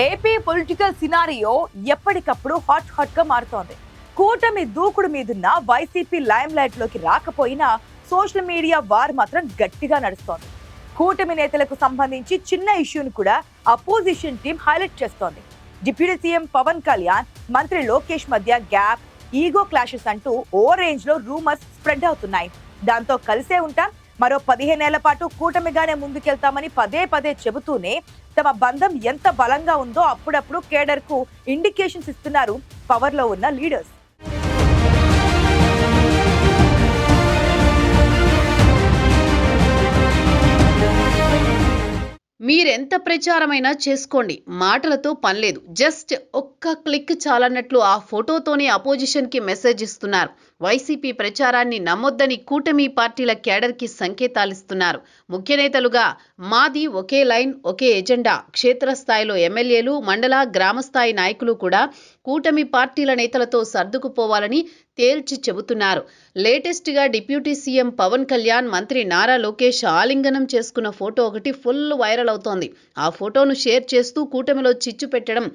AP political scenario ఎప్పటికప్పుడు hot గా మారుతోంది. కూటమి దూకుడు మీదున్న వైసీపీ లైమ్ లైట్ లోకి రాకపోయినా సోషల్ మీడియా వార్ మాత్రం గట్టిగా నడుస్తోంది. కూటమి నేతలకు సంబంధించి చిన్న ఇష్యూని కూడా అపోజిషన్ టీం హైలైట్ చేస్తోంది. డిప్యూటీ సీఎం పవన్ కళ్యాణ్, మంత్రి లోకేష్ మధ్య గ్యాప్, ఈగో క్లాషెస్ అంటూ ఓ రేంజ్ లో రూమర్స్ స్ప్రెడ్ అవుతున్నాయి. దాంతో కలిసే ఉంటాం, మరో 15 ఏళ్ల పాటు కూటమిగానే ముందుకెళ్తామని పదే పదే చెబుతూనే తమ బంధం ఎంత బలంగా ఉందో అప్పుడప్పుడు కేడర్ కు ఇండికేషన్స్ ఇస్తున్నారు పవర్ లో ఉన్న లీడర్స్. మీరెంత ప్రచారమైనా చేసుకోండి, మాటలతో పనిలేదు, జస్ట్ ఒక్క క్లిక్ చాలన్నట్లు ఆ ఫోటోతోనే అపోజిషన్ కి మెసేజ్ ఇస్తున్నారు. వైసీపీ ప్రచారాన్ని నమ్మొద్దని కూటమి పార్టీల కేడర్కి సంకేతాలిస్తున్నారు. ముఖ్య నేతలుగా మాది ఒకే లైన్, ఒకే ఎజెండా. క్షేత్రస్థాయిలో ఎమ్మెల్యేలు, మండల, గ్రామస్థాయి నాయకులు కూడా కూటమి పార్టీల నేతలతో సర్దుకుపోవాలని తేల్చి చెబుతున్నారు. లేటెస్ట్ గా డిప్యూటీ సీఎం పవన్ కళ్యాణ్, మంత్రి నారా లోకేష్ ఆలింగనం చేసుకున్న ఫోటో ఒకటి ఫుల్ వైరల్ అవుతోంది. ఆ ఫోటోను షేర్ చేస్తూ కూటమిలో చిచ్చు పెట్టడం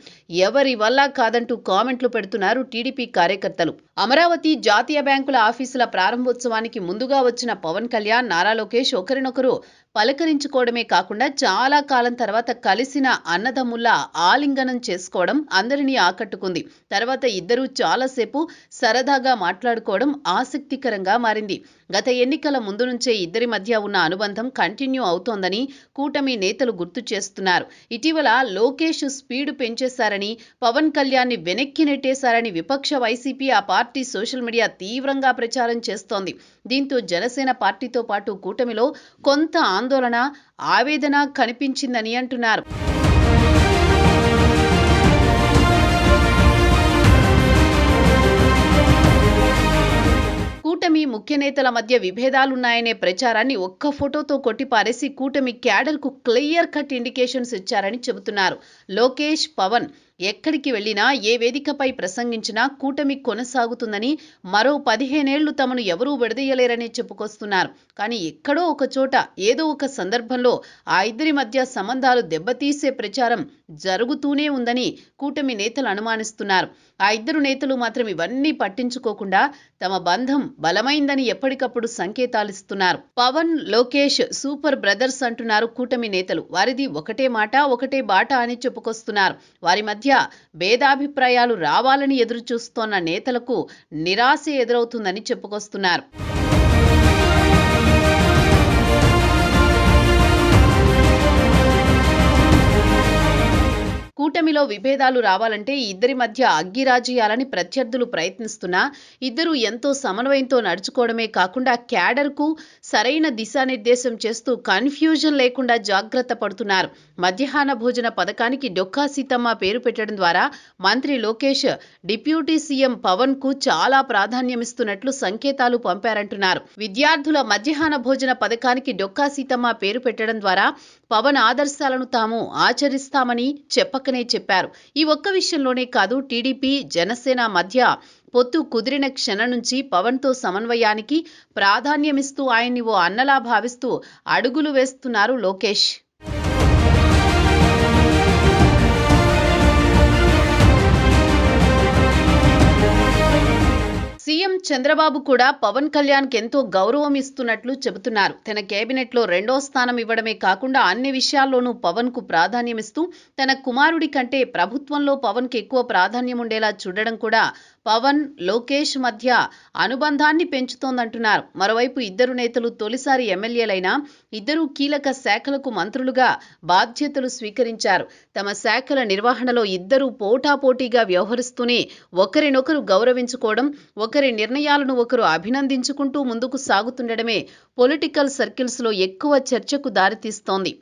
ఎవరి వల్ల కాదంటూ కామెంట్లు పెడుతున్నారు టీడీపీ కార్యకర్తలు. అమరావతి జాతీయ బ్యాంకుల ఆఫీసుల ప్రారంభోత్సవానికి ముందుగా వచ్చిన పవన్ కళ్యాణ్, నారా లోకేష్ ఒకరినొకరు పలకరించుకోవడమే కాకుండా చాలా కాలం తర్వాత కలిసిన అన్నదమ్ముల్లా ఆలింగనం చేసుకోవడం అందరినీ ఆకట్టుకుంది. తర్వాత ఇద్దరూ చాలాసేపు సరదాగా మాట్లాడుకోవడం ఆసక్తికరంగా మారింది. గత ఎన్నికల ముందు నుంచే ఇద్దరి మధ్య ఉన్న అనుబంధం కంటిన్యూ అవుతోందని కూటమి నేతలు గుర్తు చేస్తున్నారు. ఇటీవల లోకేష్ స్పీడ్ పెంచేశారని, పవన్ కళ్యాణ్ ని వెనక్కి నెట్టేశారని విపక్ష వైసీపీ ఆ పార్టీ సోషల్ మీడియా తీవ్రంగా ప్రచారం చేస్తోంది. దీంతో జనసేన పార్టీతో పాటు కూటమిలో కొంత ఆందోళన, ఆవేదన కనిపించిందని అంటున్నారు. కూటమి ముఖ్య నేతల మధ్య విభేదాలున్నాయనే ప్రచారాన్ని ఒక్క ఫోటోతో కొట్టిపారేసి కూటమి క్యాడర్కు క్లియర్ కట్ ఇండికేషన్స్ ఇచ్చారని చెబుతున్నారు. లోకేష్, పవన్ ఎక్కడికి వెళ్లినా, ఏ వేదికపై ప్రసంగించినా కూటమి కొనసాగుతుందని, మరో 15 ఏళ్లు తమను ఎవరూ విడదీయలేరని చెప్పుకొస్తున్నారు. కానీ ఎక్కడో ఒక చోట, ఏదో ఒక సందర్భంలో ఆ ఇద్దరి మధ్య సంబంధాలు దెబ్బతీసే ప్రచారం జరుగుతూనే ఉందని కూటమి నేతలు అనుమానిస్తున్నారు. ఆ ఇద్దరు నేతలు మాత్రం ఇవన్నీ పట్టించుకోకుండా తమ బంధం బలమైందని ఎప్పటికప్పుడు సంకేతాలిస్తున్నారు. పవన్, లోకేష్ సూపర్ బ్రదర్స్ అంటున్నారు కూటమి నేతలు. వారిది ఒకటే మాట, ఒకటే బాట అని చెప్పుకొస్తున్నారు. వారి మధ్య భేదాభిప్రాయాలు రావాలని ఎదురు చూస్తోన్న నేతలకు నిరాశ ఎదురవుతుందని చెప్పుకొస్తున్నారు. కూటమిలో విభేదాలు రావాలంటే ఈ ఇద్దరి మధ్య అగ్గిరాజేయాలని ప్రత్యర్థులు ప్రయత్నిస్తున్నా, ఇద్దరు ఎంతో సమన్వయంతో నడుచుకోవడమే కాకుండా క్యాడర్కు సరైన దిశానిర్దేశం చేస్తూ కన్ఫ్యూజన్ లేకుండా జాగ్రత్త పడుతున్నారు. మధ్యాహ్న భోజన పథకానికి డొక్కా సీతమ్మ పేరు పెట్టడం ద్వారా మంత్రి లోకేష్ డిప్యూటీ సీఎం పవన్ కు చాలా ప్రాధాన్యమిస్తున్నట్లు సంకేతాలు పంపారంటున్నారు. విద్యార్థుల మధ్యాహ్న భోజన పథకానికి డొక్కా సీతమ్మ పేరు పెట్టడం ద్వారా పవన్ ఆదర్శాలను తాము ఆచరిస్తామని చెప్పకనే చెప్పారు. ఈ ఒక్క విషయంలోనే కాదు, టీడీపీ, జనసేన మధ్య పొత్తు కుదిరిన క్షణం నుంచి పవన్ తో సమన్వయానికి ప్రాధాన్యమిస్తూ ఆయన్ని ఓ అన్నలా భావిస్తూ అడుగులు వేస్తున్నారు లోకేష్. సీఎం చంద్రబాబు కూడా పవన్ కళ్యాణ్కి ఎంతో గౌరవం ఇస్తున్నట్లు చెబుతున్నారు. తన కేబినెట్లో 2వ స్థానం ఇవ్వడమే కాకుండా అన్ని విషయాల్లోనూ పవన్ కు ప్రాధాన్యమిస్తూ తన కుమారుడి కంటే ప్రభుత్వంలో పవన్ కు ఎక్కువ ప్రాధాన్యం ఉండేలా చూడడం కూడా పవన్, లోకేష్ మధ్య అనుబంధాన్ని పెంచుతోందంటున్నారు. మరోవైపు ఇద్దరు నేతలు తొలిసారి ఎమ్మెల్యేలైనా ఇద్దరు కీలక శాఖలకు మంత్రులుగా బాధ్యతలు స్వీకరించారు. తమ శాఖల నిర్వహణలో ఇద్దరు పోటాపోటీగా వ్యవహరిస్తూనే ఒకరినొకరు గౌరవించుకోవడం, ఒకరి నిర్ణయాలను ఒకరు అభినందించుకుంటూ ముందుకు సాగుతుండడమే పొలిటికల్ సర్కిల్స్ లో ఎక్కువ చర్చకు దారితీస్తోంది.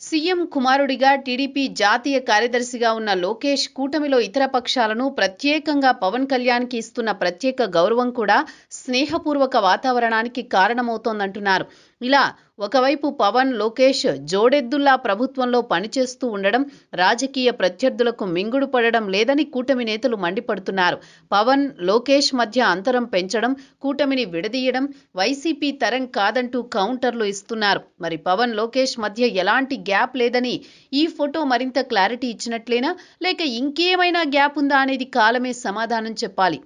సీఎం కుమారుడిగా టీడీపీ జాతీయ కార్యదర్శిగా ఉన్న లోకేష్ కూటమిలో ఇతర పక్షాలను, ప్రత్యేకంగా పవన్ కళ్యాణ్కి ఇస్తున్న ప్రత్యేక గౌరవం కూడా స్నేహపూర్వక వాతావరణానికి కారణమవుతోందంటున్నారు. ఇలా ఒకవైపు పవన్ లోకేష్ జోడెద్దుల్లా ప్రభుత్వంలో పనిచేస్తూ ఉండడం రాజకీయ ప్రత్యర్థులకు మింగుడు పడడం లేదని కూటమి నేతలు మండిపడుతున్నారు. పవన్ లోకేష్ మధ్య అంతరం పెంచడం, కూటమిని విడదీయడం వైసీపీ తరం కాదంటూ కౌంటర్లు ఇస్తున్నారు. మరి పవన్ లోకేష్ మధ్య ఎలాంటి గ్యాప్ లేదని ఈ ఫోటో మరింత క్లారిటీ ఇచ్చినట్లేనా, లేక ఇంకేమైనా గ్యాప్ ఉందా అనేది కాలమే సమాధానం చెప్పాలి.